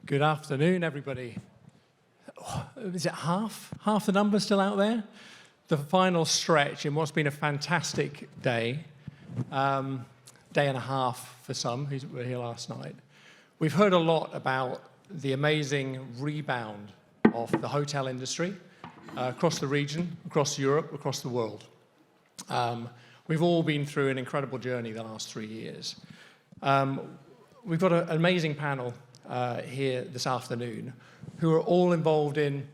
Good afternoon, everybody. Is it half the number still out there? The final stretch in what's been a fantastic day, day and a half for some who were here last night. We've heard a lot about the amazing rebound of the hotel industry across the region, across Europe, across the world. We've all been through an incredible journey the last 3 years. We've got an amazing panel here this afternoon who are all involved in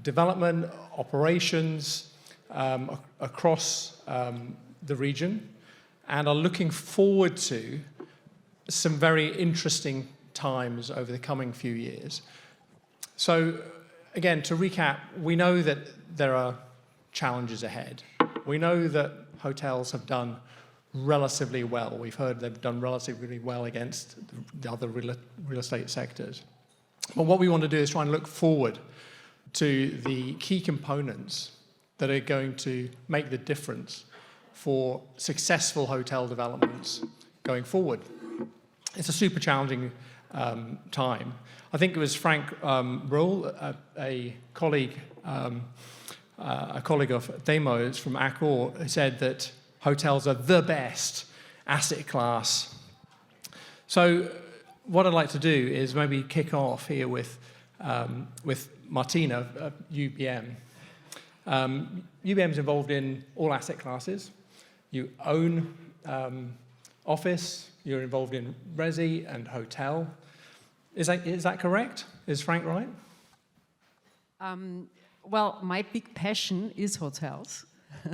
development, operations across the region and are looking forward to some very interesting times over the coming few years. So again, to recap, we know that there are challenges ahead. We know that hotels have done relatively well. We've heard they've done relatively well against the other real estate sectors. But what we want to do is try and look forward to the key components that are going to make the difference for successful hotel developments going forward. It's a super challenging time. I think it was Frank Bruhl, a colleague of Demos from Accor, who said that hotels are the best asset class. So what I'd like to do is maybe kick off here with Martina of UBM. UBM is involved in all asset classes. You own office, you're involved in resi and hotel. Is that correct? Is Frank right? Well, my big passion is hotels,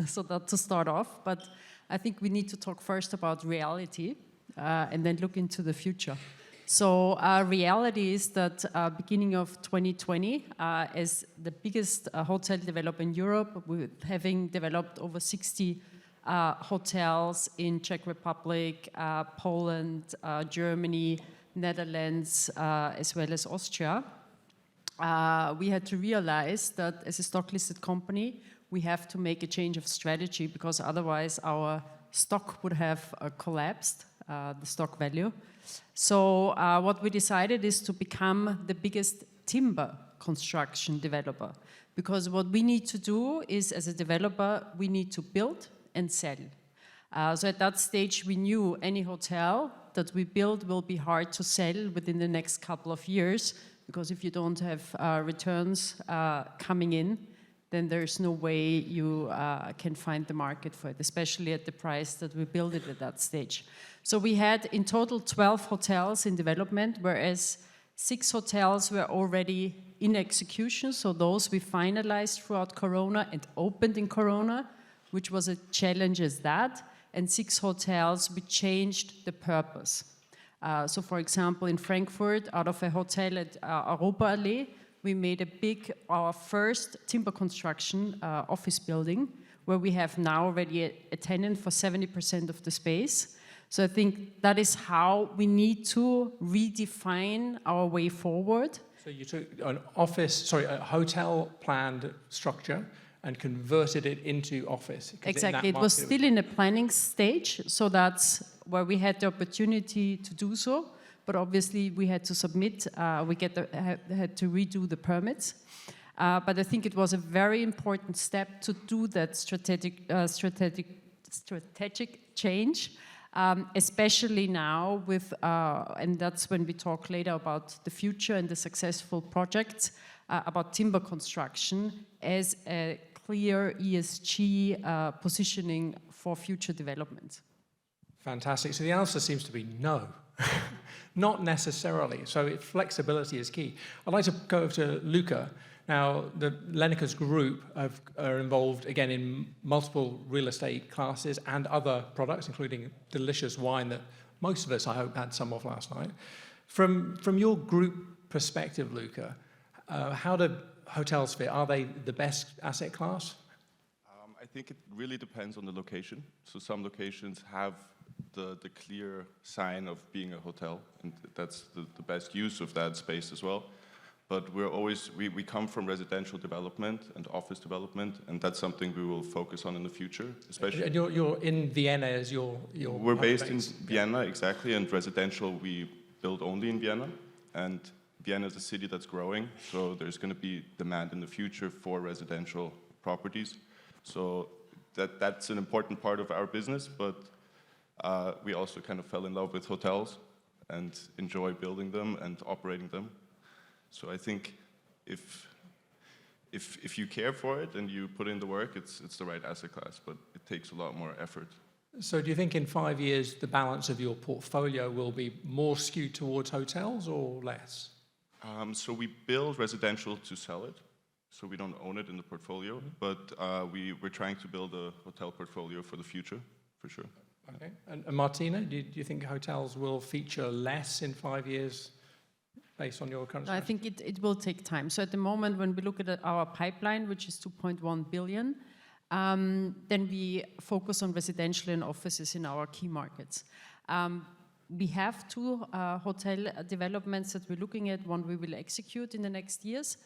so that's to start off, but I think we need to talk first about reality and then look into the future. So reality is that beginning of 2020, as the biggest hotel developer in Europe, with having developed over 60 hotels in Czech Republic, Poland, Germany, Netherlands, as well as Austria, we had to realize that as a stock-listed company, we have to make a change of strategy because otherwise our stock would have collapsed, the stock value. So what we decided is to become the biggest timber construction developer, because what we need to do is, as a developer, we need to build and sell. So at that stage, we knew any hotel that we build will be hard to sell within the next couple of years, because if you don't have returns coming in, then there's no way you can find the market for it, especially at the price that we built it at that stage. So we had in total 12 hotels in development, whereas 6 hotels were already in execution. So those we finalized throughout Corona and opened in Corona, which was a challenge as that. And 6 hotels, we changed the purpose. So for example, in Frankfurt, out of a hotel at Europaallee, we made our first timber construction office building, where we have now already a tenant for 70% of the space. So I think that is how we need to redefine our way forward. So you took a hotel planned structure and converted it into office. Exactly, it was still in a planning stage, so that's where we had the opportunity to do so. But obviously we had to submit, had to redo the permits. But I think it was a very important step to do that strategic change, especially now with, and that's when we talk later about the future and the successful projects, about timber construction as a clear ESG positioning for future development. Fantastic. So the answer seems to be no. Not necessarily. So flexibility is key. I'd like to go over to Luca. Now, the Lenniker's group are involved, again, in multiple real estate classes and other products, including delicious wine that most of us, I hope, had some of last night. From your group perspective, Luca, how do hotels fit? Are they the best asset class? I think it really depends on the location. So some locations have the clear sign of being a hotel, and that's the best use of that space as well. But we come from residential development and office development, and that's something we will focus on in the future, especially. And you're in Vienna as your We're based in Vienna, exactly, and residential we build only in Vienna, and Vienna is a city that's growing, so there's going to be demand in the future for residential properties. So that's an important part of our business, but we also kind of fell in love with hotels and enjoy building them and operating them. So I think if you care for it and you put in the work, it's the right asset class, but it takes a lot more effort. So do you think in 5 years the balance of your portfolio will be more skewed towards hotels or less? So we build residential to sell it, so we don't own it in the portfolio, but we're trying to build a hotel portfolio for the future, for sure. Okay. And Martina, do you think hotels will feature less in 5 years based on your current I strategy? think it will take time. So at the moment, when we look at our pipeline, which is 2.1 billion, then we focus on residential and offices in our key markets. We have 2 hotel developments that we're looking at. One we will execute in the next years,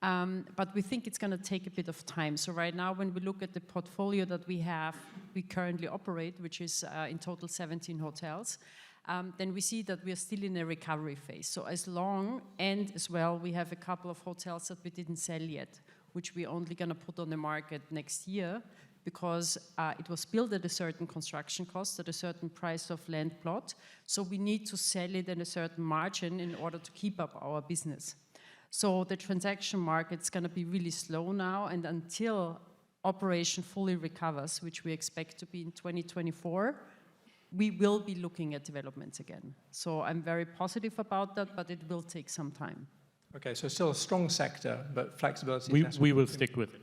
but we think it's going to take a bit of time. So right now, when we look at the portfolio that we currently operate, which is in total 17 hotels, then we see that we are still in a recovery phase. So as long and as well, we have a couple of hotels that we didn't sell yet, which we're only going to put on the market next year because it was built at a certain construction cost, at a certain price of land plot. So we need to sell it at a certain margin in order to keep up our business. So the transaction market's going to be really slow now, and until operation fully recovers, which we expect to be in 2024, we will be looking at developments again. So I'm very positive about that, but it will take some time. Okay, so still a strong sector, but flexibility. We will stick with it.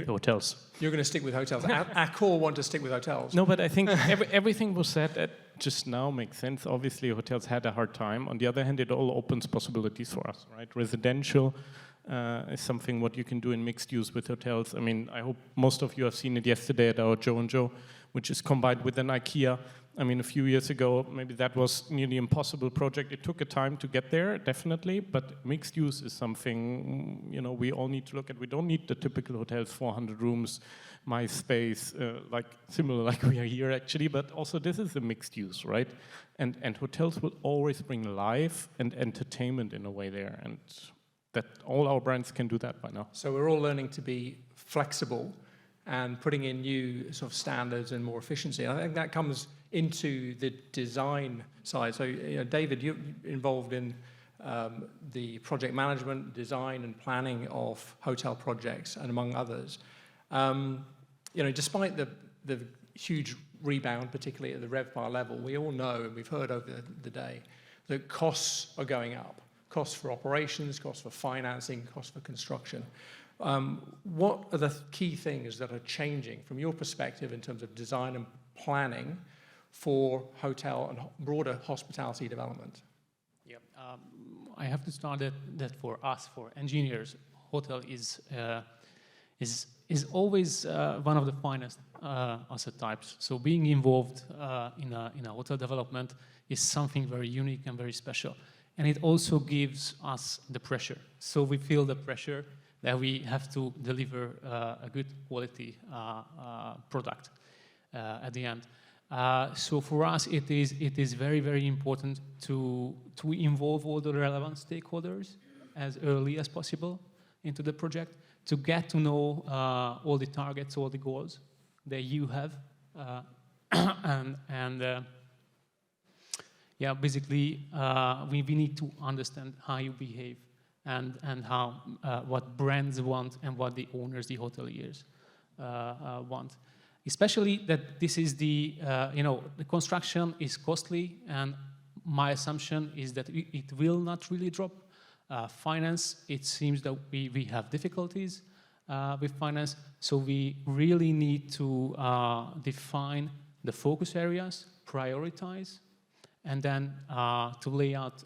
Hotels. You're going to stick with hotels. Our core want to stick with hotels. No, but I think everything was said just now makes sense. Obviously, hotels had a hard time. On the other hand, it all opens possibilities for us, right? Residential is something what you can do in mixed use with hotels. I mean, I hope most of you have seen it yesterday at our Joe & Joe, which is combined with an IKEA. I mean, a few years ago, maybe that was nearly impossible project. It took a time to get there, definitely, but mixed use is something, we all need to look at. We don't need the typical hotels, 400 rooms, my space, similar like we are here actually, but also this is a mixed use, right? And hotels will always bring life and entertainment in a way there, and that all our brands can do that by now. So we're all learning to be flexible and putting in new sort of standards and more efficiency. I think that comes into the design side. So, David, you're involved in the project management, design and planning of hotel projects, and among others. Despite the huge rebound, particularly at the RevPAR level, we all know, and we've heard over the day, that costs are going up. Costs for operations, costs for financing, costs for construction. What are the key things that are changing from your perspective in terms of design and planning for hotel and broader hospitality development? Yeah, I have to start that for us, for engineers, hotel is always one of the finest asset types. So being involved in a hotel development is something very unique and very special. And it also gives us the pressure. So we feel the pressure that we have to deliver a good quality product at the end. So for us, it is very, very important to involve all the relevant stakeholders as early as possible into the project, to get to know all the targets, all the goals that you have, basically we need to understand how you behave and how what brands want and what the owners, the hoteliers want. Especially that this is the construction is costly, and my assumption is that it will not really drop. Finance, it seems that we have difficulties with finance, so we really need to define the focus areas, prioritize, and then to lay out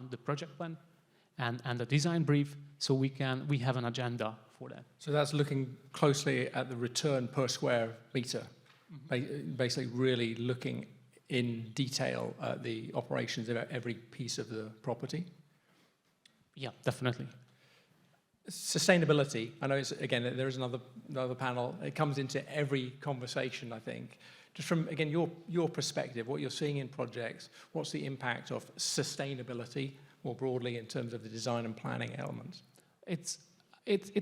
the project plan and the design brief, so we have an agenda for that. So that's looking closely at the return per square meter, basically really looking in detail at the operations of every piece of the property. Yeah, definitely. Sustainability, I know there is another panel. It comes into every conversation, I think. Just from, again, your perspective, what you're seeing in projects, what's the impact of sustainability, more broadly in terms of the design and planning elements? It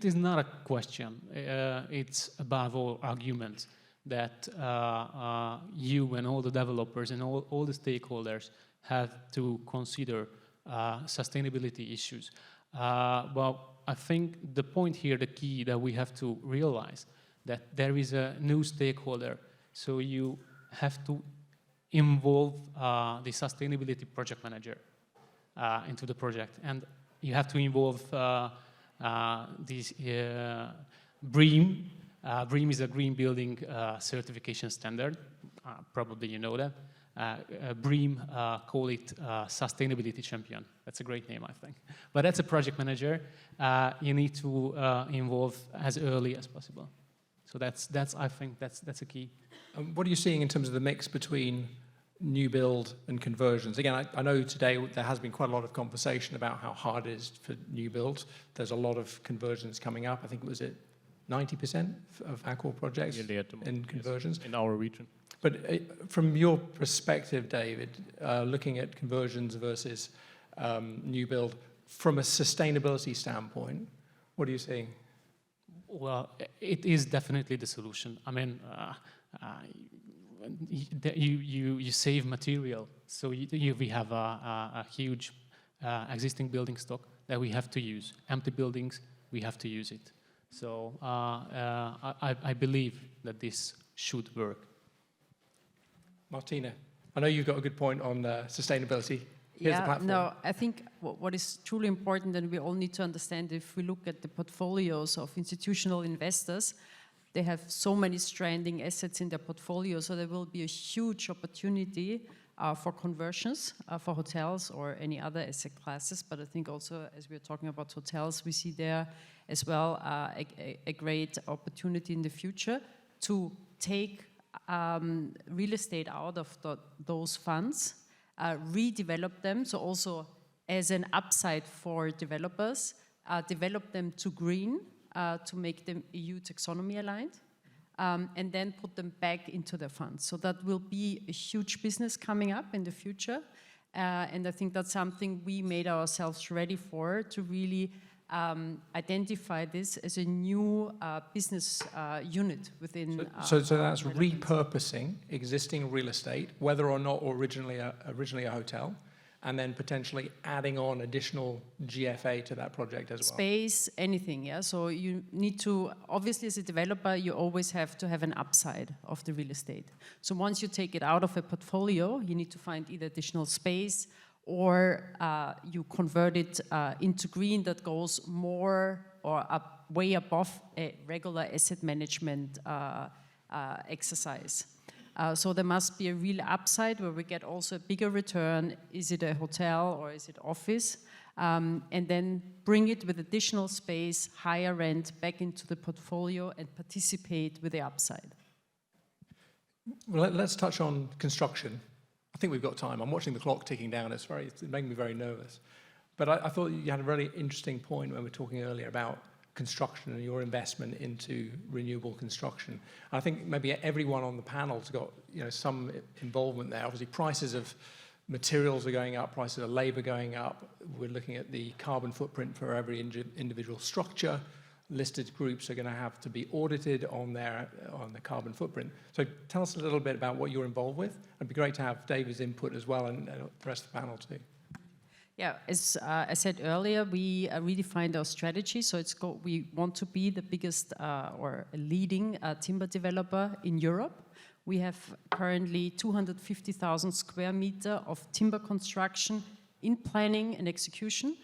is not a question. It's above all argument that you and all the developers and all the stakeholders have to consider sustainability issues. Well, I think the point here, the key that we have to realize that there is a new stakeholder, so you have to involve the sustainability project manager into the project, and you have to involve this BREEAM. BREEAM is a green building certification standard. Probably you know that. BREEAM call it sustainability champion. That's a great name, I think. But that's a project manager. You need to involve as early as possible. So that's I think that's a key. What are you seeing in terms of the mix between new build and conversions? Again, I know today there has been quite a lot of conversation about how hard it is for new build. There's a lot of conversions coming up. I think it was at 90% of Accor projects Nearly at the moment, in conversions. yes, in our region. But from your perspective, David, looking at conversions versus new build, from a sustainability standpoint, what are you seeing? Well, it is definitely the solution. I mean, you save material. So we have a huge existing building stock that we have to use. Empty buildings, we have to use it. So I believe that this should work. Martina, I know you've got a good point on sustainability. Here's the platform. No, I think what is truly important, and we all need to understand, if we look at the portfolios of institutional investors, they have so many stranding assets in their portfolio, so there will be a huge opportunity for conversions for hotels or any other asset classes. But I think also, as we're talking about hotels, we see there as well a great opportunity in the future to take real estate out of those funds, redevelop them, so also as an upside for developers, develop them to green, to make them EU taxonomy aligned, and then put them back into the funds. So that will be a huge business coming up in the future, and I think that's something we made ourselves ready for, to really identify this as a new business unit within. So that's repurposing existing real estate, whether or not originally a hotel, and then potentially adding on additional GFA to that project as well. Space, anything, yeah. So you need to, obviously as a developer, you always have to have an upside of the real estate. So once you take it out of a portfolio, you need to find either additional space or you convert it into green that goes more or up, way above a regular asset management exercise. So there must be a real upside where we get also a bigger return. Is it a hotel or is it office? And then bring it with additional space, higher rent, back into the portfolio and participate with the upside. Well, let's touch on construction. I think we've got time. I'm watching the clock ticking down. It's making me very nervous. But I thought you had a really interesting point when we were talking earlier about construction and your investment into renewable construction. I think maybe everyone on the panel's got some involvement there. Obviously, prices of materials are going up, prices of labour going up. We're looking at the carbon footprint for every individual structure. Listed groups are going to have to be audited on the carbon footprint. So tell us a little bit about what you're involved with. It'd be great to have David's input as well, and the rest of the panel too. Yeah, as I said earlier, we redefined our strategy. So we want to be the biggest or leading timber developer in Europe. We have currently 250,000 square meters of timber construction in planning and execution.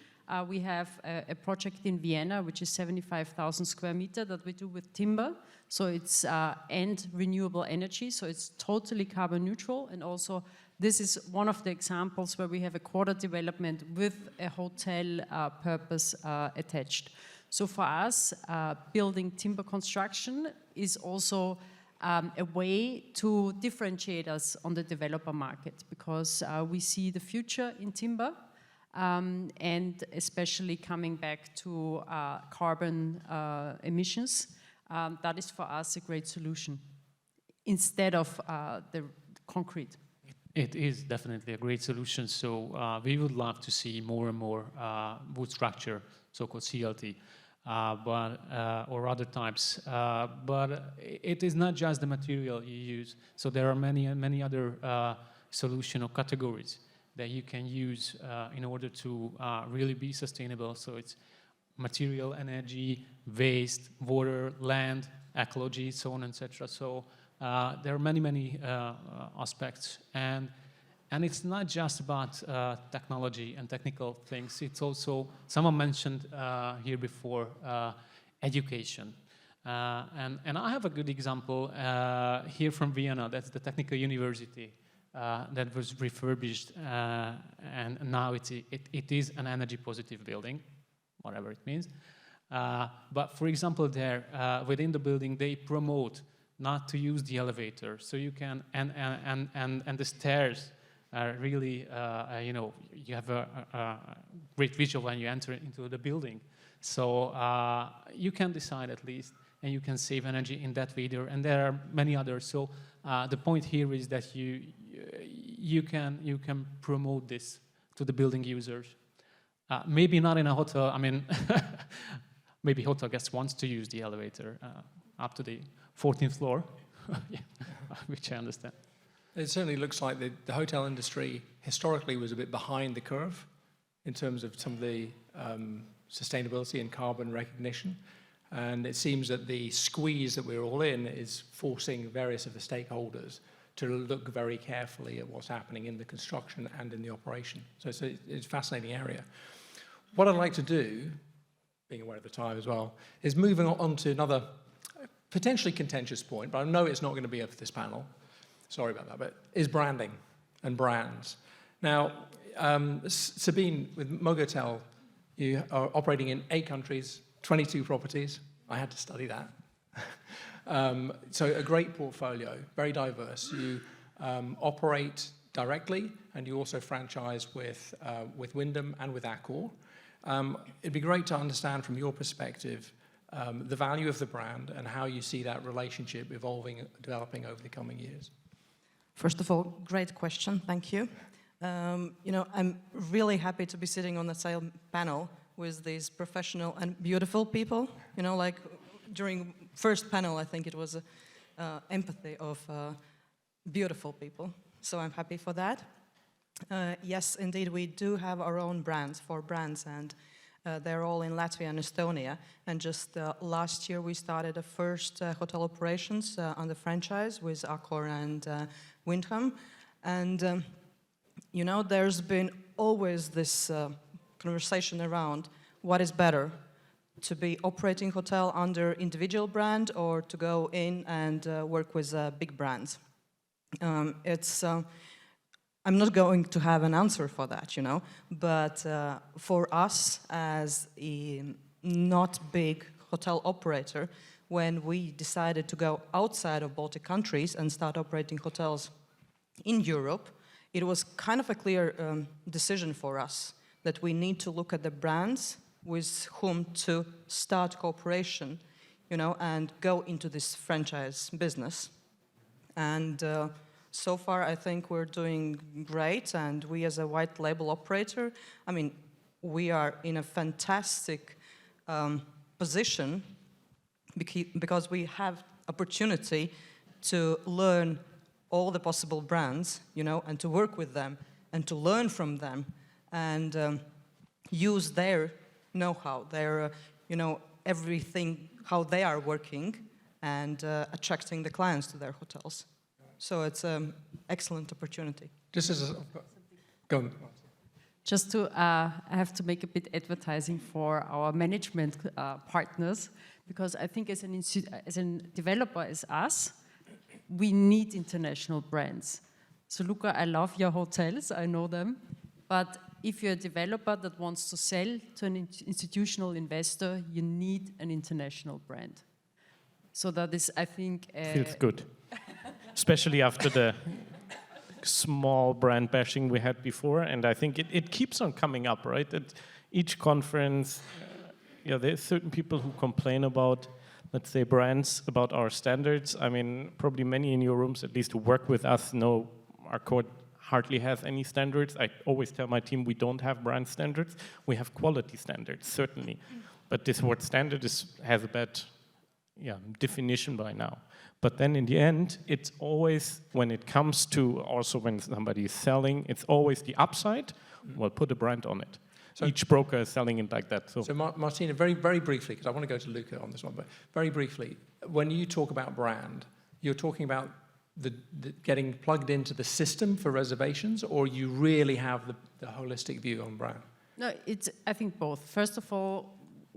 We have a project in Vienna, which is 75,000 square meters that we do with timber. So it's and renewable energy. So it's totally carbon neutral. And also this is one of the examples where we have a quarter development with a hotel purpose attached. So for us, building timber construction is also a way to differentiate us on the developer market, because we see the future in timber. And especially coming back to carbon emissions, that is for us a great solution instead of the concrete. it is definitely a great solution. So we would love to see more and more wood structure, so-called CLT, or other types. But it is not just the material you use. So there are many other solution or categories that you can use in order to really be sustainable. So it's material, energy, waste, water, land, ecology, so on and etc. So there are many aspects, and it's not just about technology and technical things. It's also, someone mentioned here before, education. And I have a good example here from Vienna. That's the Technical University that was refurbished, and now it is an energy positive building, whatever it means. But for example, there within the building, they promote not to use the elevator, so you can and the stairs are really you have a great visual when you enter into the building. So you can decide at least, and you can save energy in that way there, and there are many others. So the point here is that you can promote this to the building users. Maybe not in a hotel. I mean, maybe hotel guests wants to use the elevator up to the 14th floor, yeah, which I understand. It certainly looks like the hotel industry historically was a bit behind the curve in terms of some of the sustainability and carbon recognition. And it seems that the squeeze that we're all in is forcing various of the stakeholders to look very carefully at what's happening in the construction and in the operation. So it's a fascinating area. What I'd like to do, being aware of the time as well, is moving on to another potentially contentious point, but I know it's not going to be up for this panel. Sorry about that, but is branding and brands. Now, Sabine, with Mogotel, you are operating in 8 countries, 22 properties. I had to study that. So a great portfolio, very diverse. You operate directly, and you also franchise with Wyndham and with Accor. It'd be great to understand from your perspective the value of the brand and how you see that relationship evolving, developing over the coming years. First of all, great question, thank you. I'm really happy to be sitting on the same panel with these professional and beautiful people. Like during first panel, I think it was empathy of beautiful people. So I'm happy for that. Yes, indeed, we do have our own brands, 4 brands, and they're all in Latvia and Estonia. And just last year, we started the first hotel operations under franchise with Accor and Wyndham. And, there's been always this conversation around what is better, to be operating hotel under individual brand or to go in and work with big brands. I'm not going to have an answer for that, but for us as a not big hotel operator, when we decided to go outside of Baltic countries and start operating hotels in Europe, it was kind of a clear decision for us that we need to look at the brands with whom to start cooperation, and go into this franchise business. And so far, I think we're doing great, and we as a white label operator, we are in a fantastic position because we have opportunity to learn all the possible brands, and to work with them and to learn from them and use their know-how, their, everything, how they are working and attracting the clients to their hotels. So it's an excellent opportunity. Just as go on. Just to, I have to make a bit advertising for our management partners, because I think as a developer as us, we need international brands. So Luca, I love your hotels, I know them, but if you're a developer that wants to sell to an institutional investor, you need an international brand. So that is, I think... Feels good. Especially after the small brand bashing we had before, and I think it keeps on coming up, right? At each conference, there's certain people who complain about, let's say, brands, about our standards. Probably many in your rooms, at least who work with us, know Accor hardly has any standards. I always tell my team we don't have brand standards. We have quality standards, certainly. But this word standard has a bad definition by now. But then in the end, it's always, when it comes to also when somebody is selling, it's always the upside. Well, put a brand on it. So each broker is selling it like that. So Martina, very, very briefly, because I want to go to Luca on this one, but very briefly, when you talk about brand, you're talking about the getting plugged into the system for reservations, or you really have the holistic view on brand? No, it's, I think both. First of all,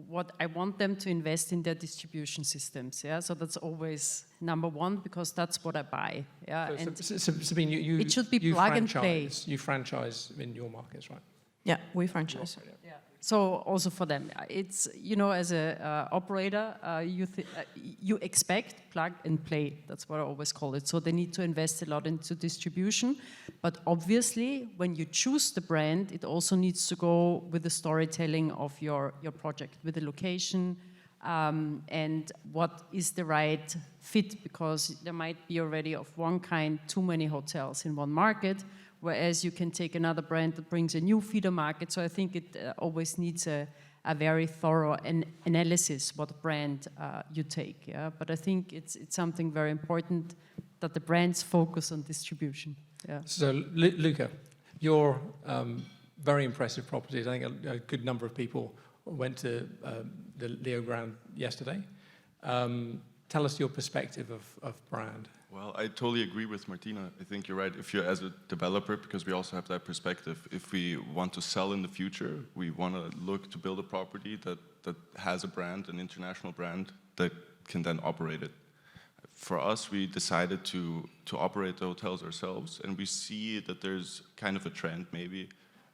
what I want them to invest in their distribution systems, yeah? So that's always number one, because that's what I buy, yeah? So Sabine, you it should be plug and play. You franchise in your markets, right? Yeah, we franchise. Yeah. So also for them, it's, you know, as a operator, you expect plug and play. That's what I always call it. So they need to invest a lot into distribution. But obviously, when you choose the brand, it also needs to go with the storytelling of your project, with the location, and what is the right fit, because there might be already of one kind too many hotels in one market, whereas you can take another brand that brings a new feeder market. So I think it always needs a very thorough analysis what brand you take. Yeah? But I think it's something very important that the brands focus on distribution. Yeah. So Luca, your very impressive properties. I think a good number of people went to the Leo Grand yesterday. Tell us your perspective of brand. Well, I totally agree with Martina. I think you're right. If you're as a developer, because we also have that perspective, if we want to sell in the future, we want to look to build a property that has a brand, an international brand, that can then operate it. For us, we decided to operate the hotels ourselves, and we see that there's kind of a trend maybe,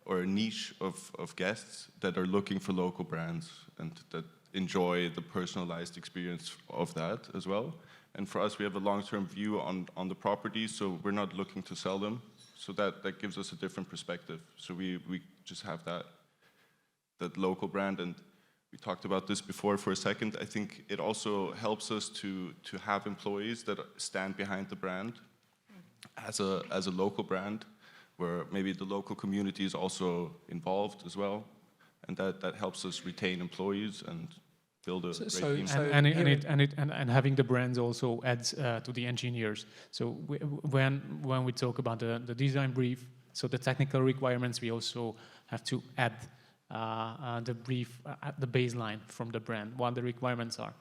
or a niche of guests that are looking for local brands and that enjoy the personalized experience of that as well. And for us, we have a long-term view on the properties, so we're not looking to sell them. So that gives us a different perspective. So we just have that local brand, and we talked about this before for a second. I think it also helps us to have employees that stand behind the brand as a local brand, where maybe the local community is also involved as well, and that helps us retain employees and build a great team. And having the brands also adds to the engineers. So when we talk about the design brief, so the technical requirements, we also have to add the brief, the baseline from the brand, what the requirements are.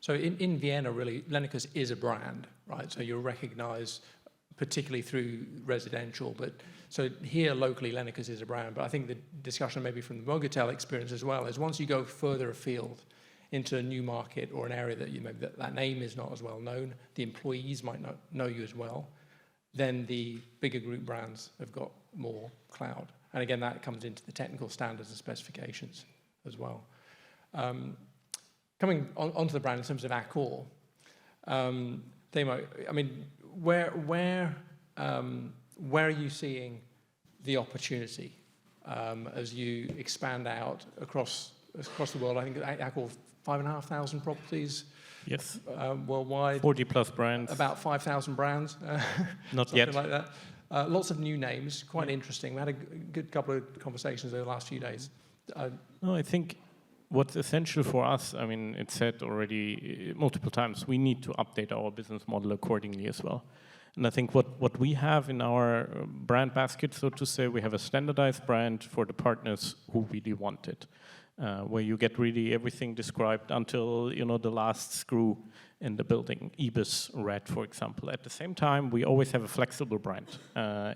So in Vienna, really, Lennikes is a brand, right? So you're recognized particularly through residential, but so here locally Lennikes is a brand, but I think the discussion maybe from the Mogatel experience as well is once you go further afield into a new market or an area that you maybe that name is not as well known, the employees might not know you as well, then the bigger group brands have got more clout. And again, that comes into the technical standards and specifications as well. Coming onto the brand in terms of Accor, Timo, I mean, where are you seeing the opportunity as you expand out across the world? I think Accor 5,500 properties. Yes. Worldwide. 40 plus brands. About 5,000 brands. Not yet. Like that. Lots of new names. Quite interesting. We had a good couple of conversations over the last few days. No, I think what's essential for us, I mean, it's said already multiple times, we need to update our business model accordingly as well. And I think what we have in our brand basket, so to say, we have a standardized brand for the partners who really want it, where you get really everything described until, you know, the last screw in the building, Ibis Red, for example. At the same time, we always have a flexible brand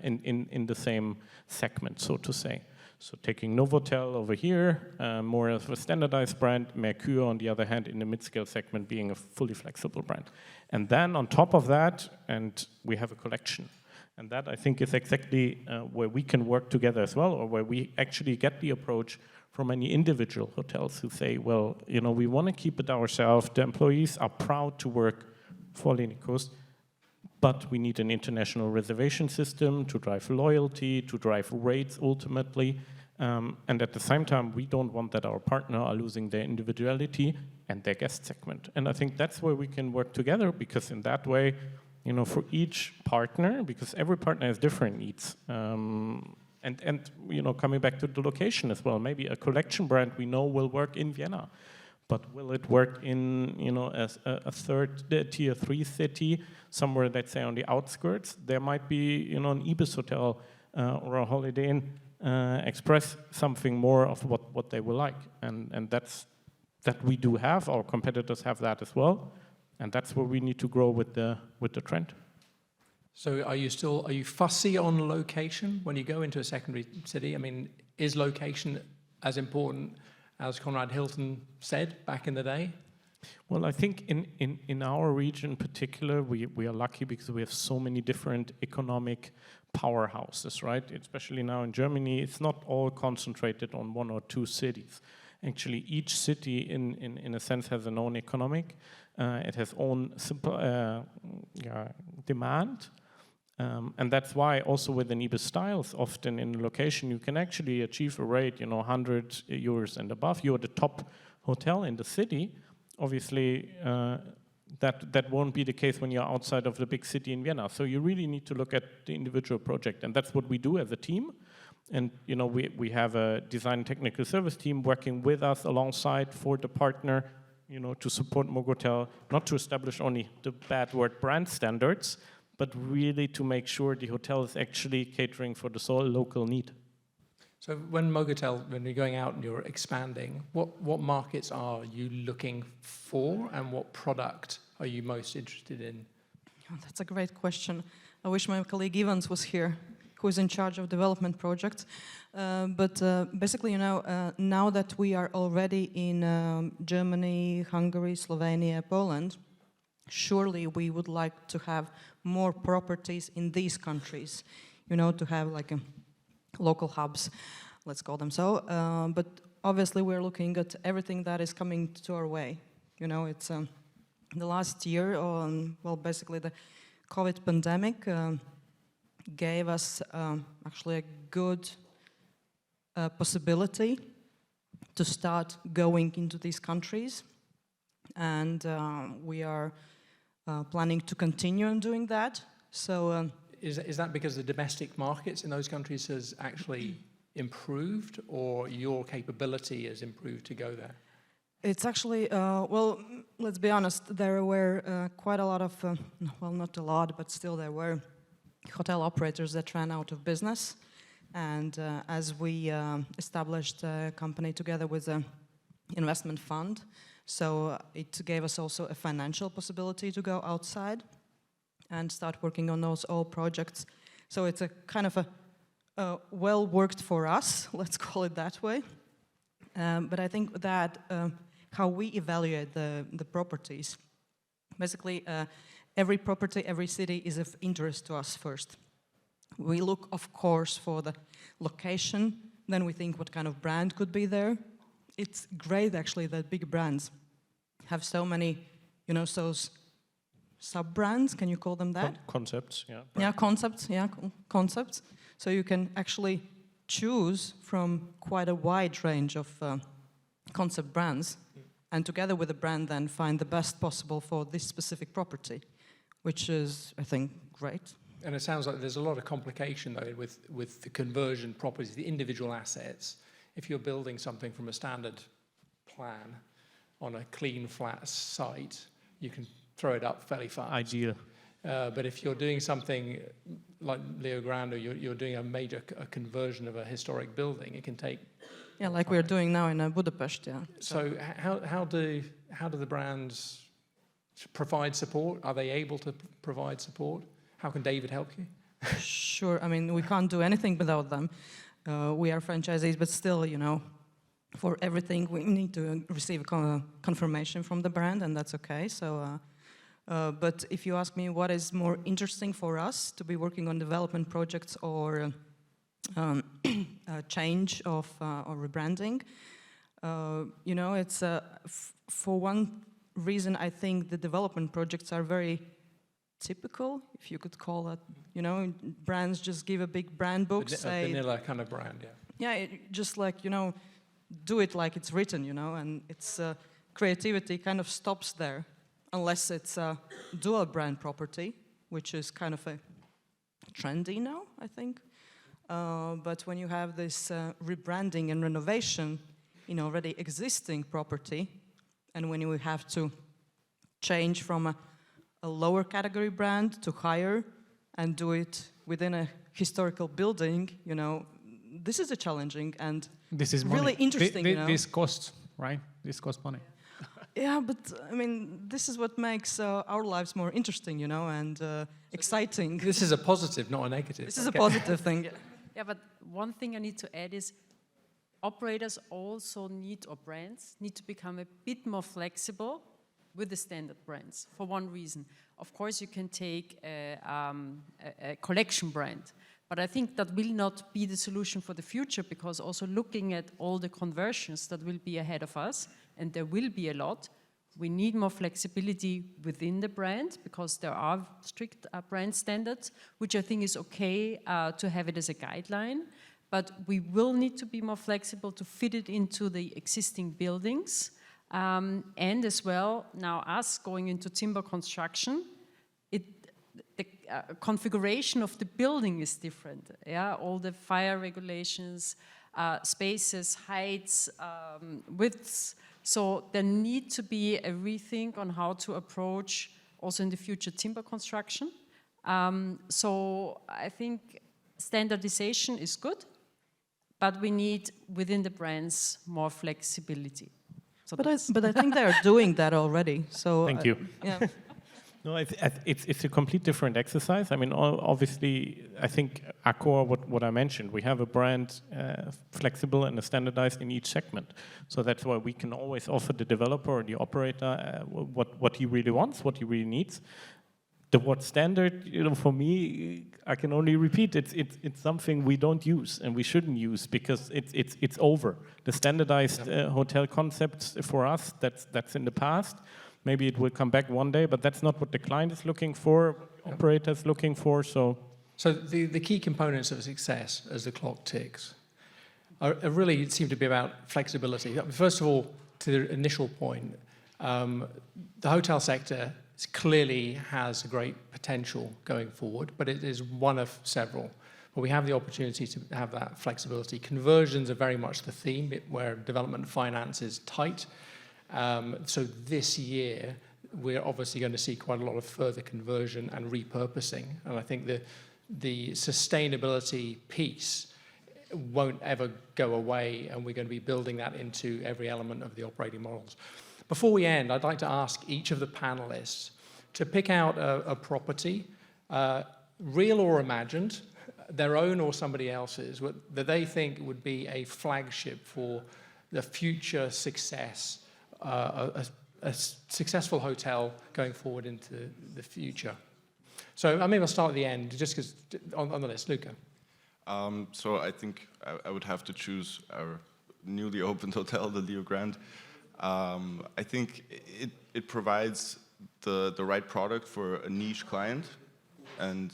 in the same segment, so to say. So taking Novotel over here, more of a standardized brand, Mercure on the other hand in the mid-scale segment being a fully flexible brand. And then on top of that, and we have a collection. And that I think is exactly where we can work together as well, or where we actually get the approach from any individual hotels who say, well, you know, we want to keep it ourselves. The employees are proud to work for Lennikes, but we need an international reservation system to drive loyalty, to drive rates ultimately. And at the same time, we don't want that our partner are losing their individuality and their guest segment. And I think that's where we can work together, because in that way, for each partner, because every partner has different needs. And coming back to the location as well, maybe a collection brand we know will work in Vienna, but will it work in, as a third tier 3 city, somewhere, let's say, on the outskirts? There might be, an Ibis hotel or a Holiday Inn express something more of what they will like. And that we do have, our competitors have that as well. And that's where we need to grow with the trend. So are you fussy on location when you go into a secondary city? I mean, is location as important as Conrad Hilton said back in the day? Well, I think in our region in particular, we are lucky because we have so many different economic powerhouses, right? Especially now in Germany, it's not all concentrated on 1 or 2 cities. Actually, each city in a sense has an own economic, it has own demand. And that's why also with an Ibis Styles, often in location, you can actually achieve a rate, 100 euros and above. You're the top hotel in the city. Obviously, that won't be the case when you're outside of the big city in Vienna. So you really need to look at the individual project. And that's what we do as a team. And, we have a design technical service team working with us alongside for the partner, to support Mogotel, not to establish only the bad word brand standards, but really to make sure the hotel is actually catering for the local need. So when you're going out and you're expanding, what markets are you looking for and what product are you most interested in? Oh, that's a great question. I wish my colleague Ivans was here, who is in charge of development projects. But basically, now that we are already in Germany, Hungary, Slovenia, Poland, surely we would like to have more properties in these countries, to have like local hubs, let's call them so. But obviously we're looking at everything that is coming to our way. It's the last year, basically the COVID pandemic gave us actually a good possibility to start going into these countries. And we are planning to continue on doing that. So is that because the domestic markets in those countries has actually improved, or your capability has improved to go there? It's actually, let's be honest, there were quite a lot of, not a lot, but still there were hotel operators that ran out of business. And as we established a company together with an investment fund, so it gave us also a financial possibility to go outside and start working on those old projects. So it's a kind of a well worked for us, let's call it that way. But I think that how we evaluate the properties, basically every property, every city is of interest to us first. We look, of course, for the location, then we think what kind of brand could be there. It's great, actually, that big brands have so many, those sub-brands, can you call them that? Concepts, yeah. Yeah, concepts. So you can actually choose from quite a wide range of concept brands, and together with the brand then find the best possible for this specific property, which is, I think, great. And it sounds like there's a lot of complication, though, with the conversion properties, the individual assets. If you're building something from a standard plan on a clean, flat site, you can throw it up fairly fast. Ideal. But if you're doing something like Leo Grande, you're doing a conversion of a historic building, it can take... Yeah, like we're doing now in Budapest, yeah. So how do the brands provide support? Are they able to provide support? How can David help you? Sure, I mean, we can't do anything without them. We are franchisees, but still, for everything we need to receive confirmation from the brand, and that's okay. So, but if you ask me what is more interesting for us, to be working on development projects or change of or rebranding, it's for one reason I think the development projects are very typical, if you could call it. Brands just give a big brand book, say... A vanilla kind of brand, yeah. Yeah, just like, do it like it's written, and its creativity kind of stops there, unless it's a dual brand property, which is kind of a trendy now, I think. But when you have this rebranding and renovation in already existing property, and when you have to change from a lower category brand to higher and do it within a historical building, you know, this is a challenging and This is really money. interesting, you know. This costs, right? This costs money. Yeah, but I mean, this is what makes our lives more interesting, you know, and exciting. This is a positive, not a negative. This is a Okay. positive thing. Yeah. Yeah, but one thing I need to add is operators also need, or brands, need to become a bit more flexible with the standard brands for one reason. Of course, you can take a collection brand, but I think that will not be the solution for the future, because also looking at all the conversions that will be ahead of us, and there will be a lot, we need more flexibility within the brand, because there are strict brand standards, which I think is okay to have it as a guideline. But we will need to be more flexible to fit it into the existing buildings. And as well, now us going into timber construction, the configuration of the building is different. Yeah, all the fire regulations, spaces, heights, widths. So there need to be a rethink on how to approach also in the future timber construction. So I think standardization is good, but we need within the brands more flexibility. So But I think they are doing that already. So Thank you. Yeah. No, it's a complete different exercise. I mean, obviously, I think Accor, what I mentioned, we have a brand flexible and standardized in each segment. So that's why we can always offer the developer or the operator what he really wants, what he really needs. The word standard, you know, for me, I can only repeat, it's something we don't use and we shouldn't use, because it's over. The standardized hotel concepts for us, that's in the past. Maybe it will come back one day, but that's not what the client is looking for, operators looking for. So the key components of success as the clock ticks are really seem to be about flexibility. First of all, to the initial point, the hotel sector clearly has a great potential going forward, but it is one of several. But we have the opportunity to have that flexibility. Conversions are very much the theme, where development finance is tight. So this year, we're obviously going to see quite a lot of further conversion and repurposing. And I think the sustainability piece won't ever go away, and we're going to be building that into every element of the operating models. Before we end, I'd like to ask each of the panelists to pick out a property, real or imagined, their own or somebody else's, that they think would be a flagship for the future success, a successful hotel going forward into the future. So maybe I'll start at the end, just because on the list, Luca. So I think I would have to choose our newly opened hotel, the Leo Grand. I think it provides the right product for a niche client, and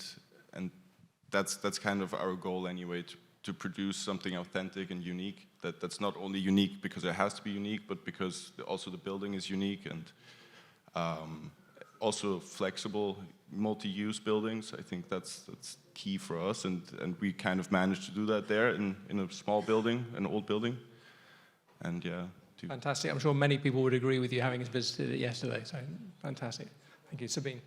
that's kind of our goal anyway, to produce something authentic and unique. That's not only unique because it has to be unique, but because also the building is unique, and also flexible, multi-use buildings. I think that's key for us, and we kind of managed to do that there in a small building, an old building, and yeah. Fantastic. I'm sure many people would agree with you, having visited it yesterday. So fantastic. Thank you. Sabine.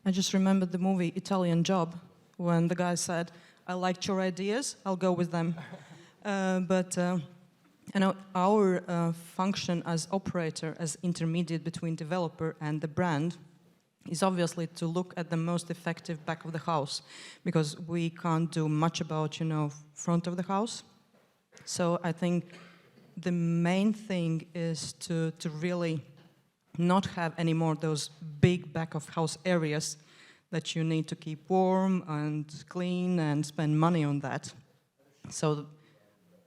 I just remembered the movie Italian Job, when the guy said, "I liked your ideas, I'll go with them." But you know, our function as operator, as intermediate between developer and the brand, is obviously to look at the most effective back of the house, because we can't do much about, you know, front of the house. So I think the main thing is to really not have any more those big back of house areas that you need to keep warm and clean and spend money on that. So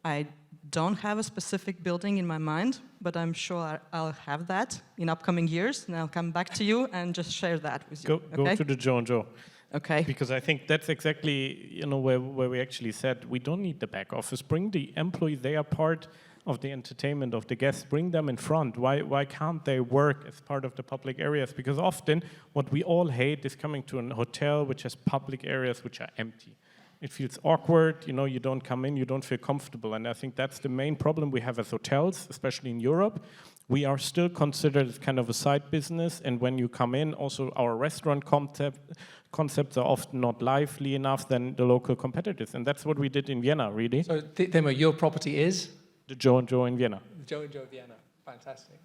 I don't have a specific building in my mind, but I'm sure I'll have that in upcoming years, and I'll come back to you and just share that with you. go to the Joe and Joe. Okay. Because I think that's exactly, you know, where we actually said we don't need the back office. Bring the employee. They are part of the entertainment of the guests, bring them in front. Why can't they work as part of the public areas? Because often what we all hate is coming to a hotel which has public areas which are empty. It feels awkward, you know, you don't come in, you don't feel comfortable. And I think that's the main problem we have as hotels, especially in Europe. We are still considered as kind of a side business, and when you come in, also our restaurant concepts are often not lively enough than the local competitors. And that's what we did in Vienna, really. So, Timo, your property is? The Joe and Joe in Vienna. Joe and Joe Vienna. Fantastic.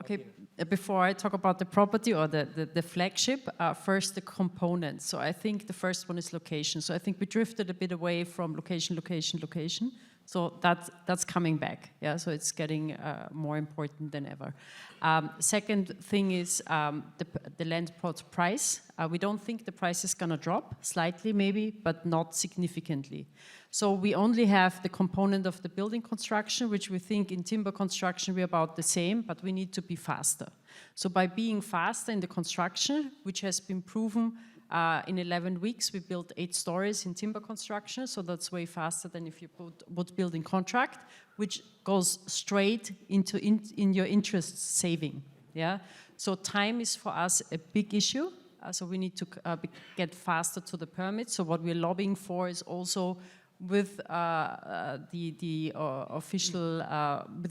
Okay, before I talk about the property or the flagship, first the components. So I think the first one is location. So I think we drifted a bit away from location. So that's coming back. Yeah, so it's getting more important than ever. Second thing is the land plot price. We don't think the price is going to drop, slightly maybe, but not significantly. So we only have the component of the building construction, which we think in timber construction we're about the same, but we need to be faster. So by being faster in the construction, which has been proven in 11 weeks, we built 8 stories in timber construction, so that's way faster than if you would build in contract, which goes straight into in your interest saving. Yeah. So time is for us a big issue. So we need to get faster to the permits. So what we're lobbying for is also with the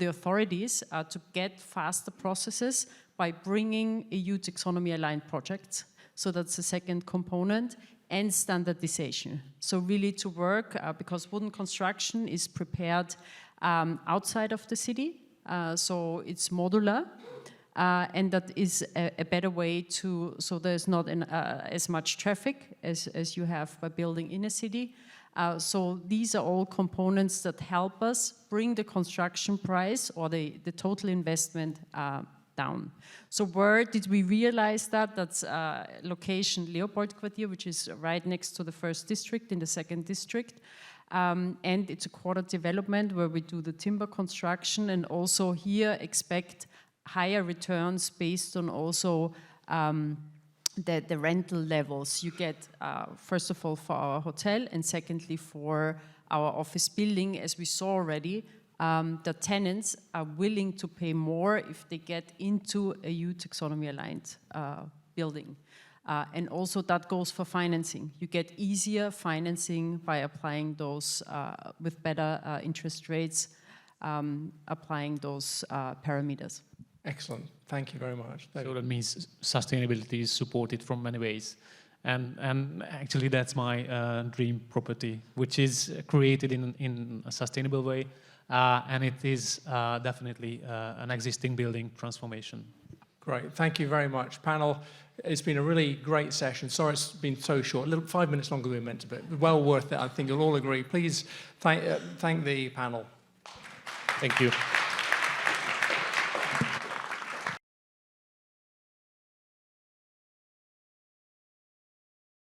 authorities to get faster processes by bringing EU taxonomy aligned projects. So that's the second component, and standardization. So really to work, because wooden construction is prepared outside of the city, so it's modular, and that is a better way to, so there's not as much traffic as you have by building in a city. So these are all components that help us bring the construction price or the total investment down. So where did we realize that? That's location Leopoldquartier, which is right next to the first district in the second district. And it's a quarter development where we do the timber construction, and also here expect higher returns based on also the rental levels you get, first of all, for our hotel, and secondly, for our office building. As we saw already, the tenants are willing to pay more if they get into a EU taxonomy aligned building. And also that goes for financing. You get easier financing by applying those with better interest rates, applying those parameters. Excellent. Thank you very much. So that means sustainability is supported from many ways. And actually that's my dream property, which is created in a sustainable way. And it is definitely an existing building transformation. Great. Thank you very much, panel. It's been a really great session. Sorry it's been so short, 5 minutes longer than we meant to be. Well worth it, I think you'll all agree. Please thank the panel. Thank you.